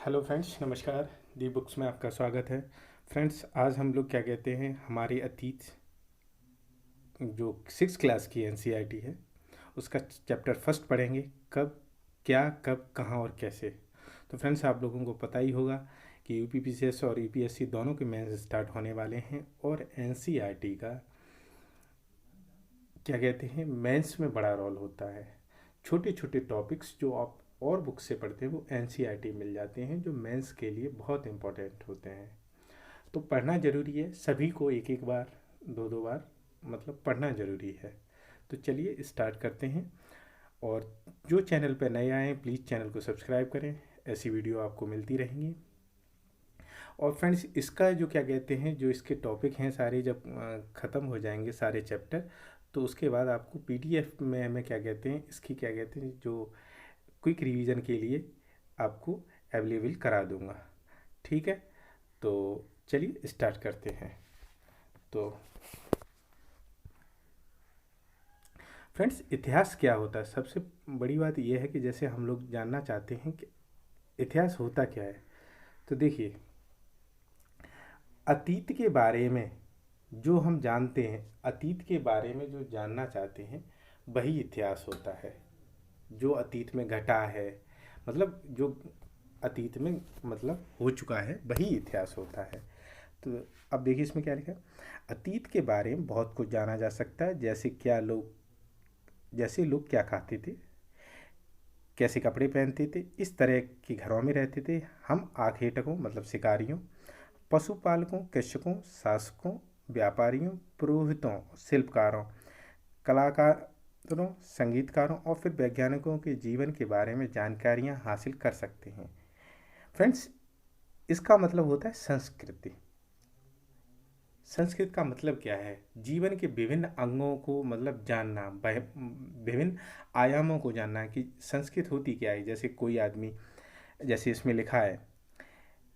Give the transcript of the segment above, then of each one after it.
Hello friends, नमस्कार। दी books में आपका स्वागत है। फ्रेंड्स, आज हम लोग क्या कहते हैं, हमारे अतीत जो 6 क्लास की एनसीईआरटी है उसका चैप्टर फर्स्ट पढ़ेंगे। कब, क्या, कब, कहाँ और कैसे। तो फ्रेंड्स, आप लोगों को पता ही होगा कि यूपीपीसीएस और यूपीएससी दोनों के मेंस स्टार्ट होने वाले हैं और एनसीईआरटी का क्या कहते हैं, मेंस में बड़ा रोल होता है। छोटे छोटे टॉपिक्स जो आप और बुक से पढ़ते हैं वो एनसीईआरटी मिल जाते हैं, जो मेंस के लिए बहुत इंपॉर्टेंट होते हैं। तो पढ़ना ज़रूरी है, सभी को एक एक बार, दो दो बार मतलब पढ़ना ज़रूरी है। तो चलिए स्टार्ट करते हैं। और जो चैनल पर नए आए हैं प्लीज़ चैनल को सब्सक्राइब करें, ऐसी वीडियो आपको मिलती रहेंगी। और फ्रेंड्स, इसका जो क्या कहते हैं, जो इसके टॉपिक हैं सारे जब ख़त्म हो जाएंगे सारे चैप्टर, तो उसके बाद आपको पीडीएफ में हमें क्या कहते हैं, इसकी क्या कहते हैं, जो क्विक रिवीजन के लिए आपको अवेलेबल करा दूंगा। ठीक है, तो चलिए स्टार्ट करते हैं। तो फ्रेंड्स, इतिहास क्या होता है, सबसे बड़ी बात यह है कि जैसे हम लोग जानना चाहते हैं कि इतिहास होता क्या है। तो देखिए, अतीत के बारे में जो हम जानते हैं, अतीत के बारे में जो जानना चाहते हैं, वही इतिहास होता है। जो अतीत में घटा है, मतलब जो अतीत में मतलब हो चुका है, वही इतिहास होता है। तो अब देखिए इसमें क्या लिखा है। अतीत के बारे में बहुत कुछ जाना जा सकता है, जैसे लोग क्या खाते थे, कैसे कपड़े पहनते थे, इस तरह के घरों में रहते थे। हम आखेटकों मतलब शिकारियों, पशुपालकों, कृषकों, शासकों, व्यापारियों, पुरोहितों, शिल्पकारों, कलाकारों, संगीतकारों और फिर वैज्ञानिकों के जीवन के बारे में जानकारियां हासिल कर सकते हैं। फ्रेंड्स, इसका मतलब होता है संस्कृति। संस्कृत का मतलब क्या है, जीवन के विभिन्न अंगों को मतलब जानना, विभिन्न आयामों को जानना कि संस्कृत होती क्या है। जैसे कोई आदमी, जैसे इसमें लिखा है,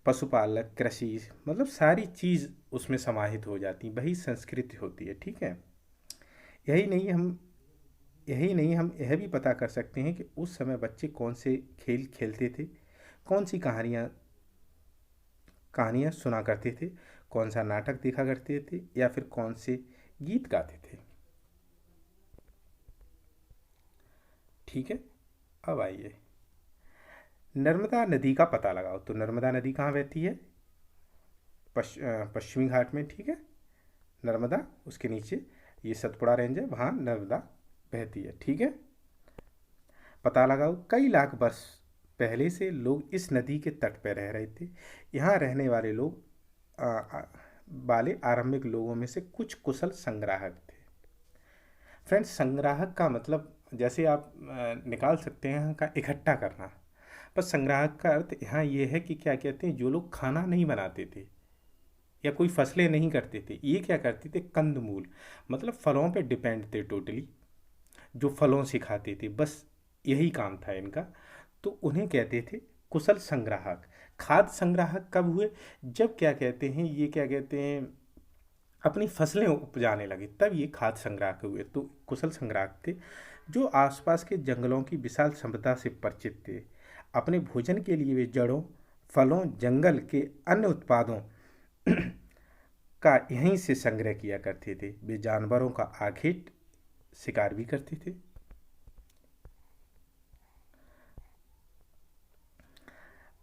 पशुपालक, कृषि, मतलब सारी चीज़ उसमें समाहित हो जाती, वही संस्कृति होती है। ठीक है, यही नहीं हम यही नहीं हम यह भी पता कर सकते हैं कि उस समय बच्चे कौन से खेल खेलते थे, कौन सी कहानियाँ कहानियाँ सुना करते थे, कौन सा नाटक देखा करते थे, या फिर कौन से गीत गाते थे। ठीक है, अब आइए, नर्मदा नदी का पता लगाओ। तो नर्मदा नदी कहाँ बहती है, पश्चिमी घाट में। ठीक है, नर्मदा, उसके नीचे ये सतपुड़ा रेंज है, वहाँ नर्मदा बहती है। ठीक है, पता लगाओ, कई लाख वर्ष पहले से लोग इस नदी के तट पर रह रहे थे। यहाँ रहने वाले लोग आ, आ, वाले आरंभिक लोगों में से कुछ कुशल संग्राहक थे। फ्रेंड्स, संग्राहक का मतलब जैसे आप निकाल सकते हैं यहाँ का इकट्ठा करना, पर संग्राहक का अर्थ यहाँ ये है कि क्या कहते हैं, जो लोग खाना नहीं बनाते थे या कोई फसलें नहीं करते थे, ये क्या करते थे, कंदमूल मतलब फलों पे डिपेंड थे टोटली, जो फलों से खाते थे, बस यही काम था इनका। तो उन्हें कहते थे कुशल संग्राहक। खाद्य संग्राहक कब हुए, जब क्या कहते हैं, ये क्या कहते हैं, अपनी फसलें उपजाने लगे, तब ये खाद्य संग्राहक हुए। तो कुशल संग्राहक थे जो आसपास के जंगलों की विशाल संपदा से परिचित थे। अपने भोजन के लिए वे जड़ों, फलों, जंगल के अन्य उत्पादों का यहीं से संग्रह किया करते थे। वे जानवरों का आखेट शिकार भी करते थे।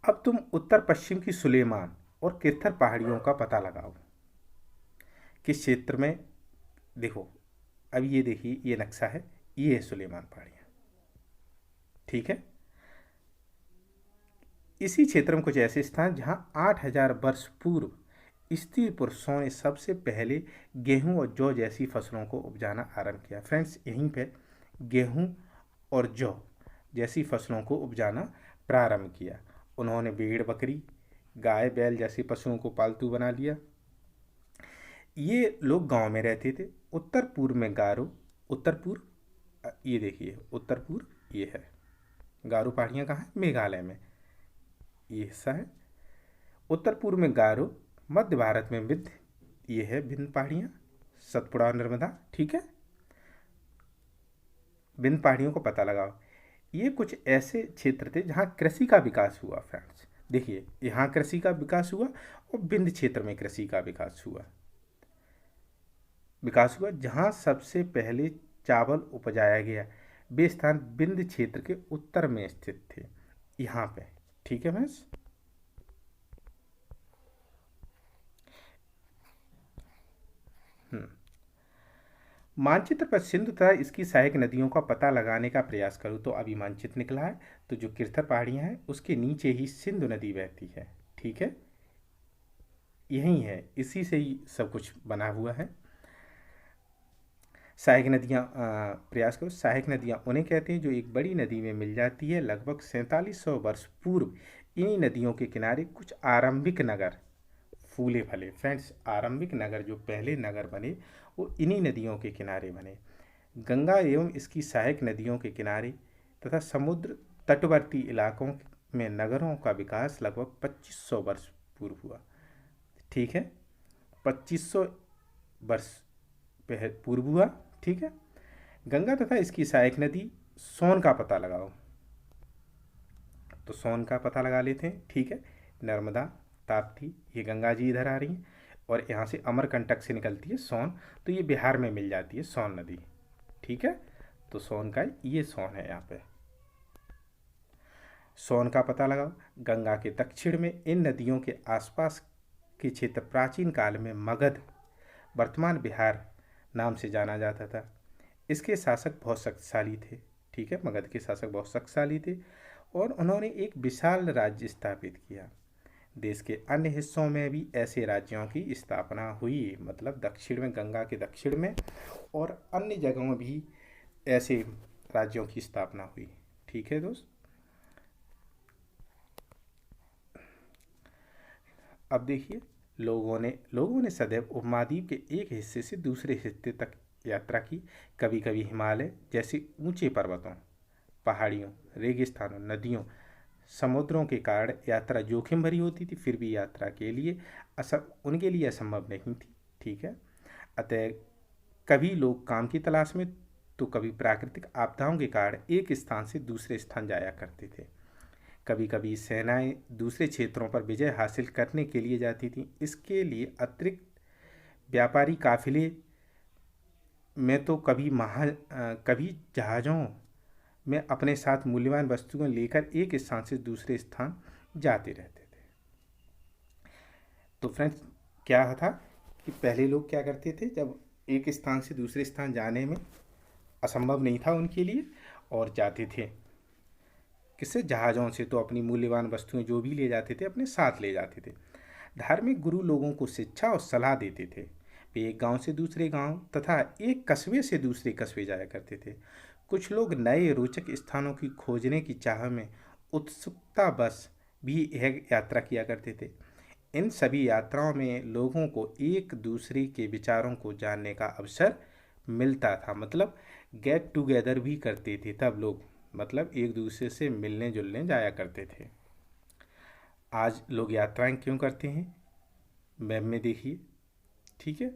अब तुम उत्तर पश्चिम की सुलेमान और किरथर पहाड़ियों का पता लगाओ। किस क्षेत्र में, देखो, अब ये देखिए, ये नक्शा है, ये है सुलेमान पहाड़ियाँ। ठीक है, इसी क्षेत्र में कुछ ऐसे स्थान जहाँ 8,000 वर्ष पूर्व स्त्री पुरुषों ने सबसे पहले गेहूं और जौ जैसी फसलों को उपजाना आरंभ किया। फ्रेंड्स, यहीं पे गेहूं और जौ जैसी फसलों को उपजाना प्रारंभ किया। उन्होंने भेड़ बकरी, गाय बैल जैसे पशुओं को पालतू बना लिया। ये लोग गांव में रहते थे। उत्तर पूर्व में गारो, उत्तर पूर्व, ये देखिए उत्तर पूर्व ये है, गारो पहाड़ियाँ कहाँ हैं, मेघालय में ये हिस्सा है। उत्तर पूर्व में गारो, मध्य भारत में विंध्य, ये है विंध्य पहाड़ियाँ, सतपुड़ा, नर्मदा। ठीक है, विंध्य पहाड़ियों को पता लगाओ। ये कुछ ऐसे क्षेत्र थे जहाँ कृषि का विकास हुआ। फ्रेंड्स, देखिए यहाँ कृषि का विकास हुआ और विंध्य क्षेत्र में कृषि का विकास हुआ जहाँ सबसे पहले चावल उपजाया गया। वे स्थान विंध्य क्षेत्र के उत्तर में स्थित थे, यहाँ पे। ठीक है बस। मानचित्र पर सिंधु तथा इसकी सहायक नदियों का पता लगाने का प्रयास करूँ तो अभी मानचित्र निकला है, तो जो किरथर पहाड़ियाँ हैं उसके नीचे ही सिंधु नदी बहती है। ठीक है, यही है, इसी से ही सब कुछ बना हुआ है। सहायक नदियाँ, प्रयास करो। सहायक नदियाँ उन्हें कहते हैं जो एक बड़ी नदी में मिल जाती है। लगभग 4700 वर्ष पूर्व इन्हीं नदियों के किनारे कुछ आरंभिक नगर फूले फले। फ्रेंड्स, आरंभिक नगर, जो पहले नगर बने, वो इन्हीं नदियों के किनारे बने। गंगा एवं इसकी सहायक नदियों के किनारे तथा समुद्र तटवर्ती इलाकों में नगरों का विकास लगभग 2500 वर्ष पूर्व हुआ। ठीक है, 2500 वर्ष पूर्व हुआ। ठीक है, गंगा तथा इसकी सहायक नदी सोन का पता लगाओ, तो सोन का पता लगा लेते हैं। ठीक है, नर्मदा, ताप्ती, ये गंगा जी इधर आ रही हैं और यहाँ से अमरकंटक से निकलती है सोन, तो ये बिहार में मिल जाती है सोन नदी। ठीक है, तो सोन का ये सोन है यहाँ पे। सोन का पता लगाओ। गंगा के दक्षिण में इन नदियों के आसपास के क्षेत्र प्राचीन काल में मगध, वर्तमान बिहार नाम से जाना जाता था। इसके शासक बहुत शक्तिशाली थे। ठीक है, मगध के शासक बहुत शक्तिशाली थे और उन्होंने एक विशाल राज्य स्थापित किया। देश के अन्य हिस्सों में भी ऐसे राज्यों की स्थापना हुई, मतलब दक्षिण में, गंगा के दक्षिण में और अन्य जगहों में भी ऐसे राज्यों की स्थापना हुई। ठीक है दोस्त, अब देखिए, लोगों ने सदैव उपमहाद्वीप के एक हिस्से से दूसरे हिस्से तक यात्रा की। कभी कभी हिमालय जैसे ऊंचे पर्वतों, पहाड़ियों, रेगिस्तानों, नदियों, समुद्रों के कारण यात्रा जोखिम भरी होती थी, फिर भी यात्रा के लिए उनके लिए असंभव नहीं थी। ठीक है, अतः कभी लोग काम की तलाश में, तो कभी प्राकृतिक आपदाओं के कारण एक स्थान से दूसरे स्थान जाया करते थे। कभी कभी सेनाएं दूसरे क्षेत्रों पर विजय हासिल करने के लिए जाती थीं। इसके लिए अतिरिक्त व्यापारी काफिले में तो कभी जहाज़ों में अपने साथ मूल्यवान वस्तुएं लेकर एक स्थान से दूसरे स्थान जाते रहते थे। तो फ्रेंड्स, क्या था कि पहले लोग क्या करते थे, जब एक स्थान से दूसरे स्थान जाने में असंभव नहीं था उनके लिए, और जाते थे किससे, जहाज़ों से, तो अपनी मूल्यवान वस्तुएं जो भी ले जाते थे अपने साथ ले जाते थे। धार्मिक गुरु लोगों को शिक्षा और सलाह देते थे। वे एक गांव से दूसरे गांव तथा एक कस्बे से दूसरे कस्बे जाया करते थे। कुछ लोग नए रोचक स्थानों की खोजने की चाह में उत्सुकता बस भी यह यात्रा किया करते थे। इन सभी यात्राओं में लोगों को एक दूसरे के विचारों को जानने का अवसर मिलता था, मतलब गेट टुगेदर भी करते थे तब लोग, मतलब एक दूसरे से मिलने जुलने जाया करते थे। आज लोग यात्राएं क्यों करते हैं, मैप में देखिए। ठीक है,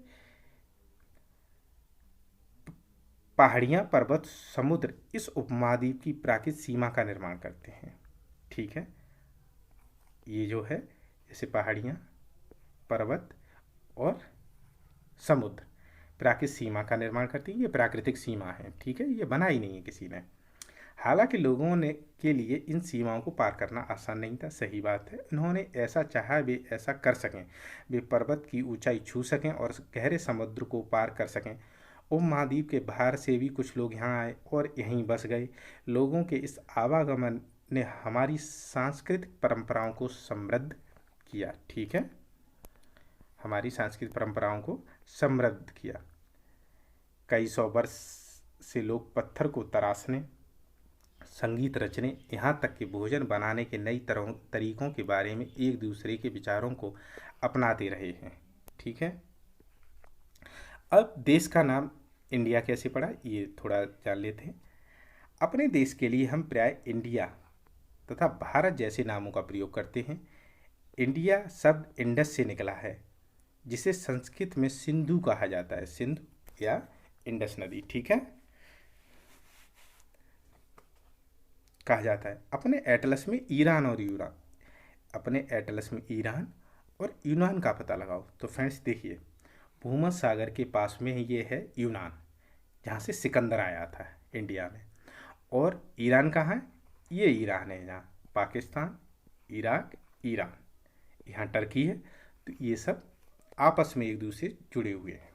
पहाड़ियाँ, पर्वत, समुद्र इस उपमहाद्वीप की प्राकृतिक सीमा का निर्माण करते हैं। ठीक है, ये जो है, जैसे पहाड़ियाँ, पर्वत और समुद्र प्राकृतिक सीमा का निर्माण करती है। ये प्राकृतिक सीमा है। ठीक है, ये बनाई नहीं है किसी ने। हालांकि लोगों ने के लिए इन सीमाओं को पार करना आसान नहीं था, सही बात है। उन्होंने ऐसा चाहा वे ऐसा कर सकें, वे पर्वत की ऊंचाई छू सकें और गहरे समुद्र को पार कर सकें। उपमहाद्वीप के बाहर से भी कुछ लोग यहाँ आए और यहीं बस गए। लोगों के इस आवागमन ने हमारी सांस्कृतिक परंपराओं को समृद्ध किया। ठीक है, हमारी सांस्कृतिक परंपराओं को समृद्ध किया। कई सौ वर्ष से लोग पत्थर को तराशने, संगीत रचने, यहाँ तक कि भोजन बनाने के नई तरीकों के बारे में एक दूसरे के विचारों को अपनाते रहे हैं। ठीक है, अब देश का नाम इंडिया कैसे पड़ा, ये थोड़ा जान लेते हैं। अपने देश के लिए हम प्राय इंडिया तथा भारत जैसे नामों का प्रयोग करते हैं। इंडिया शब्द इंडस से निकला है, जिसे संस्कृत में सिंधु कहा जाता है, सिंधु या इंडस नदी। ठीक है, कहा जाता है। अपने एटलस में ईरान और यूरान अपने एटलस में ईरान और यूनान का पता लगाओ। तो फ्रेंड्स देखिए, भूमध्य सागर के पास में ये है यूनान, जहाँ से सिकंदर आया था इंडिया में। और ईरान कहाँ है? ये ईरान है, यहाँ पाकिस्तान, इराक, ईरान, यहाँ टर्की है। तो ये सब आपस में एक दूसरे से जुड़े हुए हैं।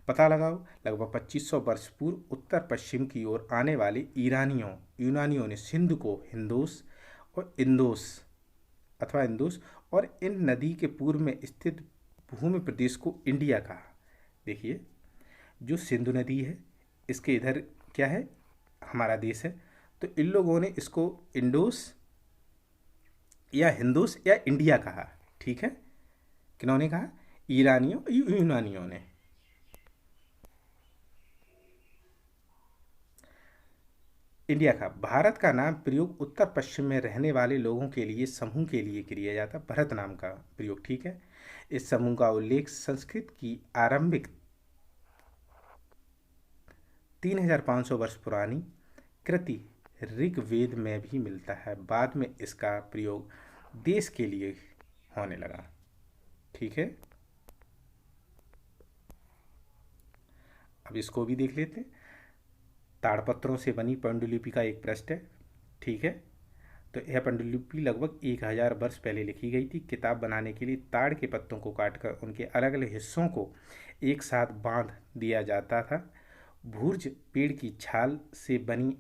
पता लगाओ, लगभग 2500 वर्ष पूर्व उत्तर पश्चिम की ओर आने वाले यूनानियों ने सिंधु को हिंदोस और इंदोस अथवा इंदोस और इन नदी के पूर्व में स्थित भूमि प्रदेश को इंडिया कहा। देखिए, जो सिंधु नदी है इसके इधर क्या है, हमारा देश है। तो इन लोगों ने इसको इंडोस या हिंदूस या इंडिया कहा। ठीक है, किन्होंने कहा? यूनानियों ने। इंडिया का भारत का नाम प्रयोग उत्तर पश्चिम में रहने वाले लोगों के लिए समूह के लिए किया जाता, भरत नाम का प्रयोग। ठीक है, इस समूह का उल्लेख संस्कृत की आरंभिक 3500 वर्ष पुरानी कृति ऋग्वेद में भी मिलता है। बाद में इसका प्रयोग देश के लिए होने लगा। ठीक है, अब इसको भी देख लेते हैं। ताड़पत्रों से बनी पांडुलिपि का एक पृष्ठ है। ठीक है, तो यह पांडुलिपि लगभग 1000 वर्ष पहले लिखी गई थी। किताब बनाने के लिए ताड़ के पत्तों को काटकर उनके अलग अलग हिस्सों को एक साथ बांध दिया जाता था। भूर्ज पेड़ की छाल से बनी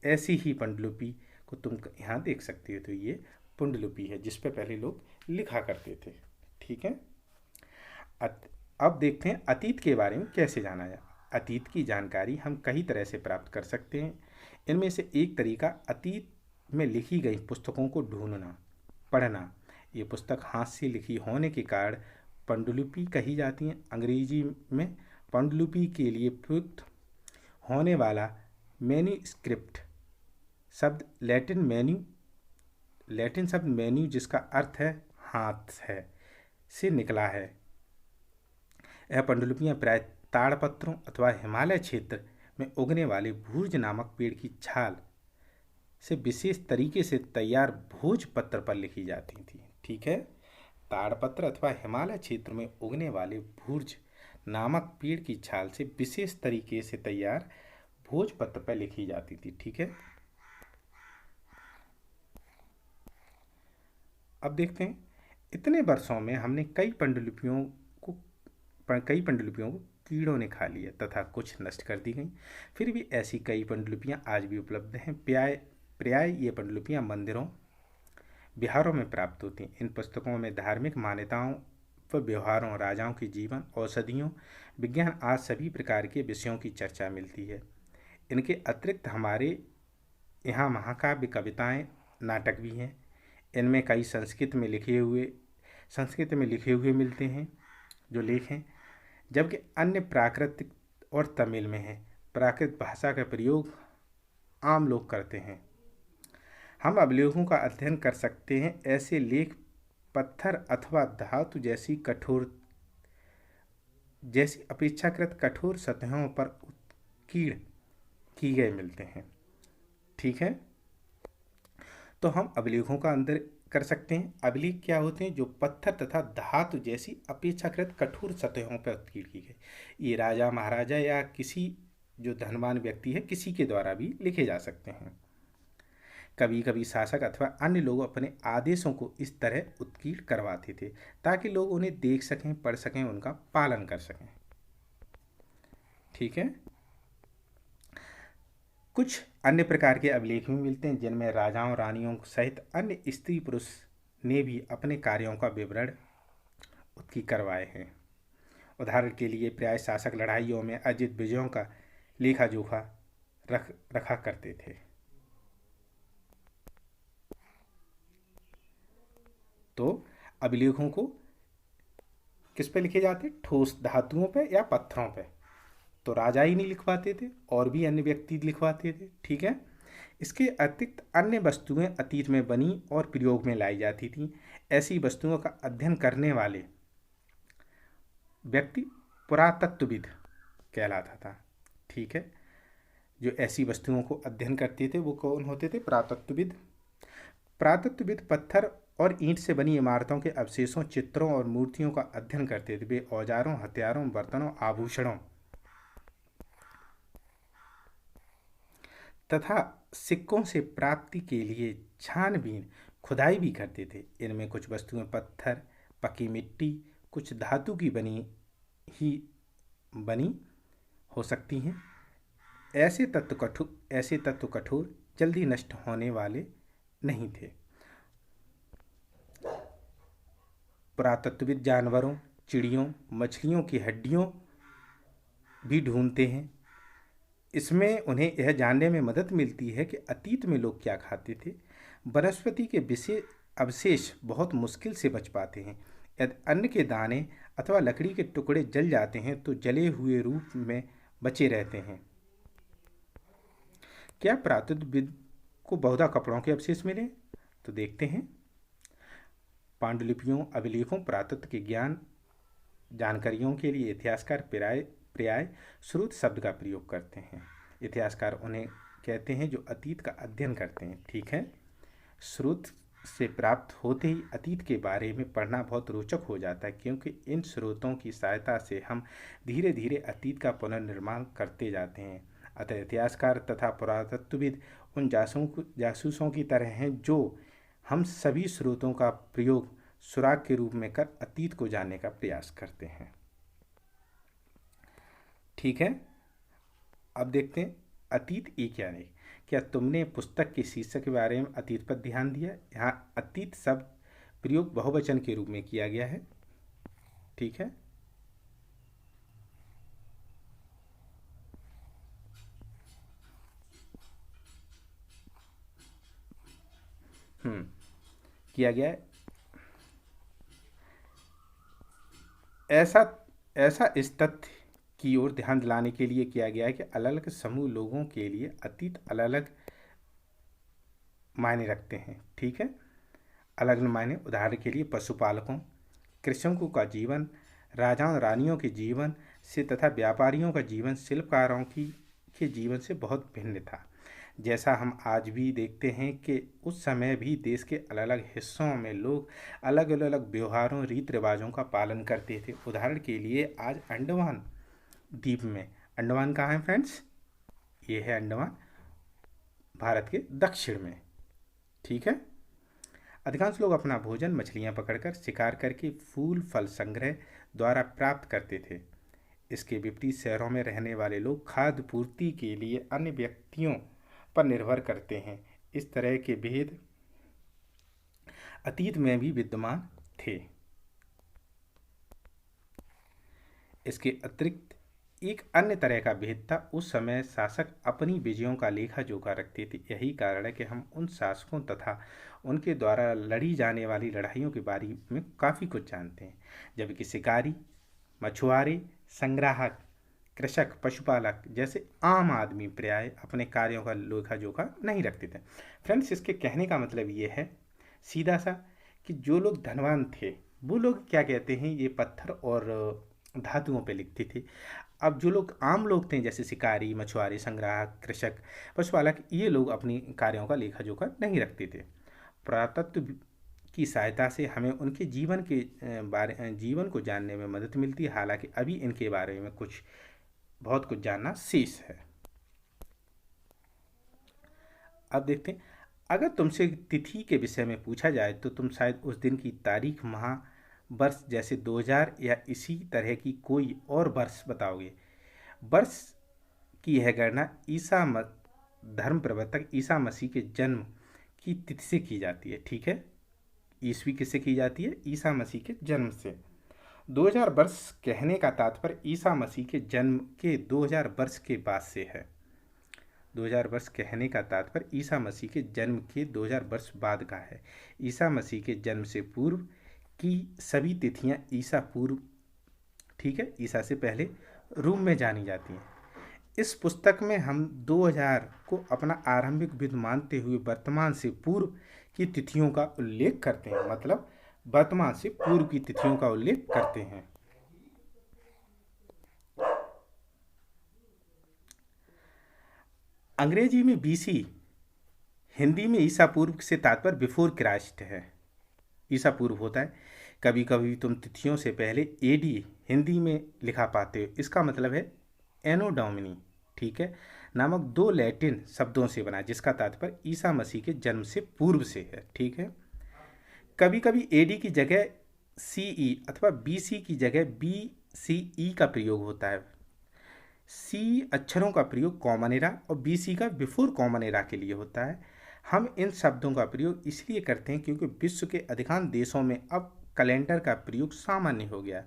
ऐसी ही पांडुलिपि को तुम यहाँ देख सकते हो। तो ये पांडुलिपि है जिस पे पहले लोग लिखा करते थे। ठीक है, अब देखते हैं अतीत के बारे में कैसे जाना जाए। अतीत की जानकारी हम कई तरह से प्राप्त कर सकते हैं। इनमें से एक तरीका अतीत में लिखी गई पुस्तकों को ढूंढना, पढ़ना। ये पुस्तक हाथ से लिखी होने के कारण पांडुलिपि कही जाती हैं। अंग्रेजी में पांडुलिपि के लिए प्रयुक्त होने वाला मैन्युस्क्रिप्ट शब्द लैटिन शब्द मैन्यू जिसका अर्थ है हाथ है से निकला है। यह पांडुलिपियाँ प्राय ताड़पत्रों अथवा हिमालय क्षेत्र में उगने वाले भूर्ज नामक पेड़ की छाल से विशेष तरीके से तैयार भोजपत्र पर लिखी जाती थी। ठीक है, ताड़पत्र अथवा हिमालय क्षेत्र में उगने वाले भूर्ज नामक पेड़ की छाल से विशेष तरीके से तैयार भोजपत्र पर लिखी जाती थी। ठीक है, अब देखते हैं। इतने वर्षों में हमने कई पांडुलिपियों को कीड़ों ने खा लिया तथा कुछ नष्ट कर दी गई। फिर भी ऐसी कई पांडुलिपियाँ आज भी उपलब्ध हैं। प्राय ये पांडुलिपियाँ मंदिरों विहारों में प्राप्त होती हैं। इन पुस्तकों में धार्मिक मान्यताओं व व्यवहारों, राजाओं के जीवन, औषधियों, विज्ञान आदि सभी प्रकार के विषयों की चर्चा मिलती है। इनके अतिरिक्त हमारे यहाँ महाकाव्य, कविताएँ, नाटक भी हैं। इनमें कई संस्कृत में लिखे हुए मिलते हैं जो लेख हैं, जबकि अन्य प्राकृतिक और तमिल में हैं। प्राकृत भाषा का प्रयोग आम लोग करते हैं। हम अभिलेखों का अध्ययन कर सकते हैं। ऐसे लेख पत्थर अथवा धातु जैसी अपेक्षाकृत कठोर सतहों पर उत्कीर्ण की गए मिलते हैं। ठीक है, तो हम अभिलेखों का अंदर कर सकते हैं। अभिलेख क्या होते हैं? जो पत्थर तथा धातु जैसी अपेक्षाकृत कठोर सतहों पर उत्कीर्ण की गई। ये राजा, महाराजा या किसी जो धनवान व्यक्ति है किसी के द्वारा भी लिखे जा सकते हैं। कभी कभी शासक अथवा अन्य लोग अपने आदेशों को इस तरह उत्कीर्ण करवाते थे ताकि लोग उन्हें देख सकें, पढ़ सकें, उनका पालन कर सकें। ठीक है, कुछ अन्य प्रकार के अभिलेख भी मिलते हैं जिनमें राजाओं, रानियों सहित अन्य स्त्री पुरुष ने भी अपने कार्यों का विवरण उत्कीर्ण करवाए हैं। उदाहरण के लिए प्राय शासक लड़ाइयों में अर्जित विजयों का लेखा जोखा रखा करते थे। तो अभिलेखों को किस पे लिखे जाते? ठोस धातुओं पे या पत्थरों पे। तो राजा ही नहीं लिखवाते थे, और भी अन्य व्यक्ति लिखवाते थे। ठीक है, इसके अतिरिक्त अन्य वस्तुएं अतीत में बनी और प्रयोग में लाई जाती थी। ऐसी वस्तुओं का अध्ययन करने वाले व्यक्ति पुरातत्वविद कहलाता था। ठीक है, जो ऐसी वस्तुओं को अध्ययन करते थे वो कौन होते थे? पुरातत्वविद। पुरातत्वविद पत्थर और ईंट से बनी इमारतों के अवशेषों, चित्रों और मूर्तियों का अध्ययन करते थे। वे औजारों, हथियारों, बर्तनों, आभूषणों तथा सिक्कों से प्राप्ति के लिए छानबीन, खुदाई भी करते थे। इनमें कुछ वस्तुएं पत्थर, पकी मिट्टी, कुछ धातु की ही बनी हो सकती हैं। ऐसे तत्व कठोर, जल्दी नष्ट होने वाले नहीं थे। पुरातत्वविद जानवरों, चिड़ियों, मछलियों की हड्डियों भी ढूंढते हैं। इसमें उन्हें यह जानने में मदद मिलती है कि अतीत में लोग क्या खाते थे। वनस्पति के विशेष अवशेष बहुत मुश्किल से बच पाते हैं। यदि अन्न के दाने अथवा लकड़ी के टुकड़े जल जाते हैं तो जले हुए रूप में बचे रहते हैं। क्या पुरातत्वविद को बहुधा कपड़ों के अवशेष मिले? तो देखते हैं। पांडुलिपियों, अभिलेखों, पुरातत्व के जानकारियों के लिए इतिहासकार पर्याय स्रोत शब्द का प्रयोग करते हैं। इतिहासकार उन्हें कहते हैं जो अतीत का अध्ययन करते हैं। ठीक है, स्रोत से प्राप्त होते ही अतीत के बारे में पढ़ना बहुत रोचक हो जाता है, क्योंकि इन स्रोतों की सहायता से हम धीरे धीरे अतीत का पुनर्निर्माण करते जाते हैं। अतः इतिहासकार तथा पुरातत्वविद उन जासूसों की तरह हैं जो हम सभी स्रोतों का प्रयोग सुराग के रूप में कर अतीत को जानने का प्रयास करते हैं। ठीक है, अब देखते हैं अतीत ये क्या है। क्या तुमने पुस्तक के शीर्षक के बारे में अतीत पर ध्यान दिया? यहाँ अतीत शब्द प्रयोग बहुवचन के रूप में किया गया है। ठीक है, किया गया है। ऐसा इस तथ्य की ओर ध्यान दिलाने के लिए किया गया है कि अलग अलग समूह लोगों के लिए अतीत अलग अलग मायने रखते हैं। ठीक है, अलग अलग मायने। उदाहरण के लिए पशुपालकों, कृषकों का जीवन राजाओं रानियों के जीवन से तथा व्यापारियों का जीवन शिल्पकारों के जीवन से बहुत भिन्न था। जैसा हम आज भी देखते हैं कि उस समय भी देश के अलग अलग हिस्सों में लोग अलग अलग व्यवहारों, रीति रिवाजों का पालन करते थे। उदाहरण के लिए आज अंडमान द्वीप में, अंडमान कहाँ है फ्रेंड्स? ये है अंडमान, भारत के दक्षिण में। ठीक है, अधिकांश लोग अपना भोजन मछलियां पकड़कर, शिकार करके, फूल फल संग्रह द्वारा प्राप्त करते थे। इसके विपरीत शहरों में रहने वाले लोग खाद्य पूर्ति के लिए अन्य व्यक्तियों पर निर्भर करते हैं। इस तरह के भेद अतीत में भी विद्यमान थे। इसके अतिरिक्त एक अन्य तरह का भेद था। उस समय शासक अपनी विजयों का लेखा जोखा रखते थे। यही कारण है कि हम उन शासकों तथा उनके द्वारा लड़ी जाने वाली लड़ाइयों के बारे में काफ़ी कुछ जानते हैं, जबकि शिकारी, मछुआरे, संग्राहक, कृषक, पशुपालक जैसे आम आदमी प्राय अपने कार्यों का लेखा जोखा नहीं रखते थे। फ्रेंड्स, इसके कहने का मतलब ये है सीधा सा कि जो लोग धनवान थे वो लोग क्या कहते हैं, ये पत्थर और धातुओं पे लिखते थे। अब जो लोग आम लोग थे जैसे शिकारी, मछुआरे, संग्राहक, कृषक, पशुपालक, ये लोग अपनी कार्यों का लेखा जोखा नहीं रखते थे। पुरातत्व की सहायता से हमें उनके जीवन को जानने में मदद मिलती है। हालांकि अभी इनके बारे में बहुत कुछ जानना शेष है। अब देखते हैं, अगर तुमसे तिथि के विषय में पूछा जाए तो तुम शायद उस दिन की तारीख, माह, वर्ष जैसे 2000 या इसी तरह की कोई और वर्ष बताओगे। वर्ष की यह गणना धर्म प्रवर्तक ईसा मसीह के जन्म की तिथि से की जाती है। ठीक है, ईसवी किससे की जाती है? ईसा मसीह के जन्म से। 2000 वर्ष कहने का तात्पर्य ईसा मसीह के जन्म के 2000 वर्ष के बाद से है। 2000 वर्ष कहने का तात्पर्य ईसा मसीह के जन्म के 2000 वर्ष बाद का है। ईसा मसीह के जन्म से पूर्व की सभी तिथियां ईसा पूर्व, ठीक है, ईसा से पहले रूम में जानी जाती हैं। इस पुस्तक में हम 2000 को अपना आरंभिक विध मानते हुए वर्तमान से पूर्व की तिथियों का उल्लेख करते हैं। मतलब वर्तमान से पूर्व की तिथियों का उल्लेख करते हैं। अंग्रेजी में बीसी हिंदी में ईसा पूर्व से तात्पर्य बिफोर क्राइस्ट है, ईसा पूर्व होता है। कभी कभी तुम तिथियों से पहले एडी हिंदी में लिखा पाते हो, इसका मतलब है एनो डोमिनी, ठीक है, नामक दो लैटिन शब्दों से बना, जिसका तात्पर्य ईसा मसीह के जन्म से पूर्व से है, ठीक है। कभी कभी एडी की जगह सीई अथवा बीसी की जगह बीसीई का प्रयोग होता है। सी अक्षरों का प्रयोग कॉमन एरा और बीसी का बिफोर कॉमन एरा के लिए होता है। हम इन शब्दों का प्रयोग इसलिए करते हैं क्योंकि विश्व के अधिकांश देशों में अब कैलेंडर का प्रयोग सामान्य हो गया।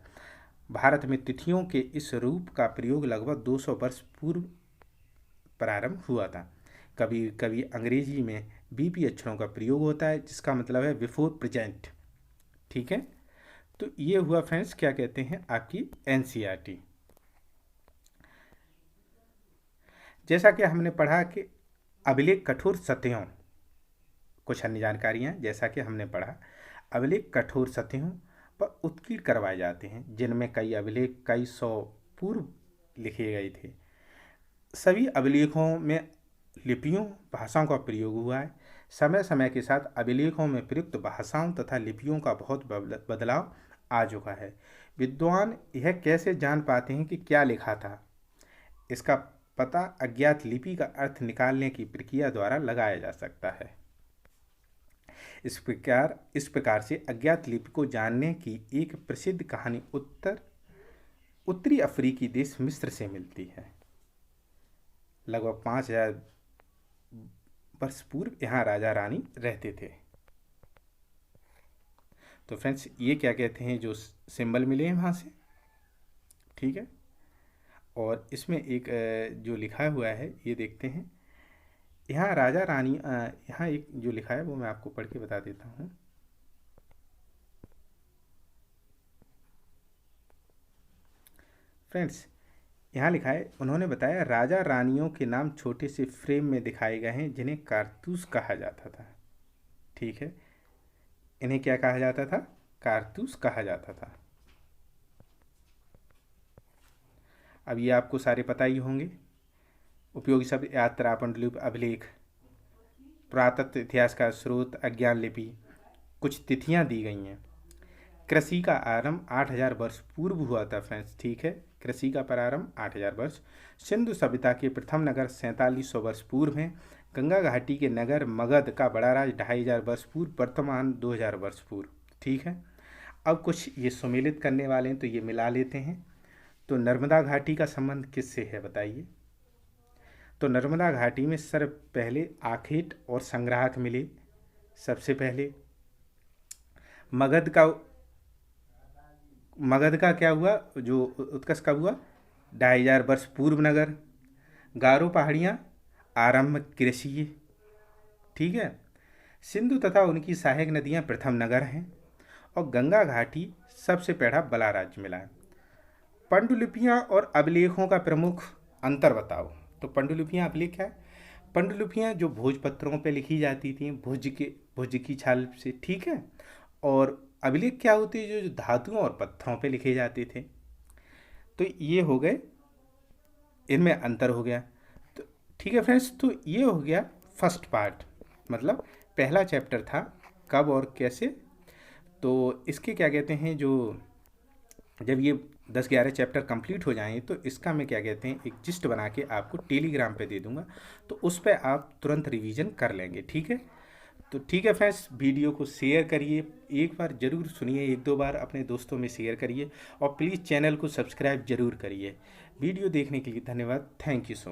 भारत में तिथियों के इस रूप का प्रयोग लगभग 200 वर्ष पूर्व प्रारंभ हुआ था। कभी कभी अंग्रेजी में बीपी अक्षरों का प्रयोग होता है, जिसका मतलब है बिफोर प्रेजेंट, ठीक है। तो ये हुआ फ्रेंड्स, क्या कहते हैं, आपकी एनसीईआरटी। जैसा कि हमने पढ़ा कि अभिलेख कठोर सत्यों, कुछ अन्य जानकारियाँ, जैसा कि हमने पढ़ा अभिलेख कठोर सत्यों पर उत्कीर्ण करवाए जाते हैं, जिनमें कई अभिलेख कई सौ पूर्व लिखे गए थे। सभी अभिलेखों में लिपियों भाषाओं का प्रयोग हुआ है। समय समय के साथ अभिलेखों में प्रयुक्त भाषाओं तथा लिपियों का बहुत बदलाव आ चुका है। विद्वान यह कैसे जान पाते हैं कि क्या लिखा था? इसका पता अज्ञात लिपि का अर्थ निकालने की प्रक्रिया द्वारा लगाया जा सकता है। इस प्रकार से अज्ञात लिपि को जानने की एक प्रसिद्ध कहानी उत्तरी अफ्रीकी देश मिस्र से मिलती है। लगभग 5000 वर्ष पूर्व यहाँ राजा रानी रहते थे। तो फ्रेंड्स, ये क्या कहते हैं, जो सिंबल मिले हैं वहाँ से, ठीक है। और इसमें एक जो लिखा हुआ है ये देखते हैं, यहाँ राजा रानी, यहाँ एक जो लिखा है वो मैं आपको पढ़ के बता देता हूँ। फ्रेंड्स, यहाँ लिखा है, उन्होंने बताया राजा रानियों के नाम छोटे से फ्रेम में दिखाए गए हैं, जिन्हें कारतूस कहा जाता था, ठीक है। इन्हें क्या कहा जाता था? कारतूस कहा जाता था। अब ये आपको सारे पता ही होंगे। उपयोगी शब्द: यात्रा, पांडुलिपि, अभिलेख, पुरातत्व, इतिहास का स्रोत, अज्ञान लिपि। कुछ तिथियां दी गई हैं। कृषि का आरंभ 8000 वर्ष पूर्व हुआ था फ्रेंड्स, ठीक है। कृषि का प्रारंभ 8000 वर्ष। सिंधु सभ्यता के प्रथम नगर 4700 वर्ष पूर्व हैं। गंगा घाटी के नगर मगध का बड़ा राज 2500 वर्ष पूर्व, वर्तमान 2000 वर्ष पूर्व, ठीक है। अब कुछ ये सुमेलित करने वाले हैं तो ये मिला लेते हैं। तो नर्मदा घाटी का संबंध किससे है बताइए? तो नर्मदा घाटी में सर्व पहले आखेट और संग्राहक मिले। सबसे पहले मगध का क्या हुआ, जो उत्कर्ष कब हुआ? 2500 वर्ष पूर्व नगर। गारो पहाड़ियाँ आरंभ कृषि, ठीक है। सिंधु तथा उनकी सहायक नदियाँ प्रथम नगर हैं। और गंगा घाटी सबसे पहला बला राज्य मिला है। पांडुलिपियाँ और अभिलेखों का प्रमुख अंतर बताओ। तो पांडुलिपियाँ, अभिलेख क्या है? पांडुलिपियाँ जो भोजपत्रों पे लिखी जाती थी, भुज की छाल से, ठीक है। और अभिलेख क्या होते हैं? जो धातुओं और पत्थरों पे लिखे जाते थे। तो ये हो गए, इनमें अंतर हो गया। तो ठीक है फ्रेंड्स, तो ये हो गया फर्स्ट पार्ट, मतलब पहला चैप्टर था कब और कैसे। तो इसके क्या कहते हैं, जो जब ये 10-11 चैप्टर कंप्लीट हो जाएं तो इसका मैं क्या कहते हैं, एक जिस्ट बना के आपको टेलीग्राम पे दे दूंगा, तो उस पर आप तुरंत रिवीजन कर लेंगे, ठीक है। तो ठीक है फ्रेंड्स, वीडियो को शेयर करिए, एक बार ज़रूर सुनिए, 1-2 बार अपने दोस्तों में शेयर करिए और प्लीज़ चैनल को सब्सक्राइब ज़रूर करिए। वीडियो देखने के लिए धन्यवाद। Thank you so much.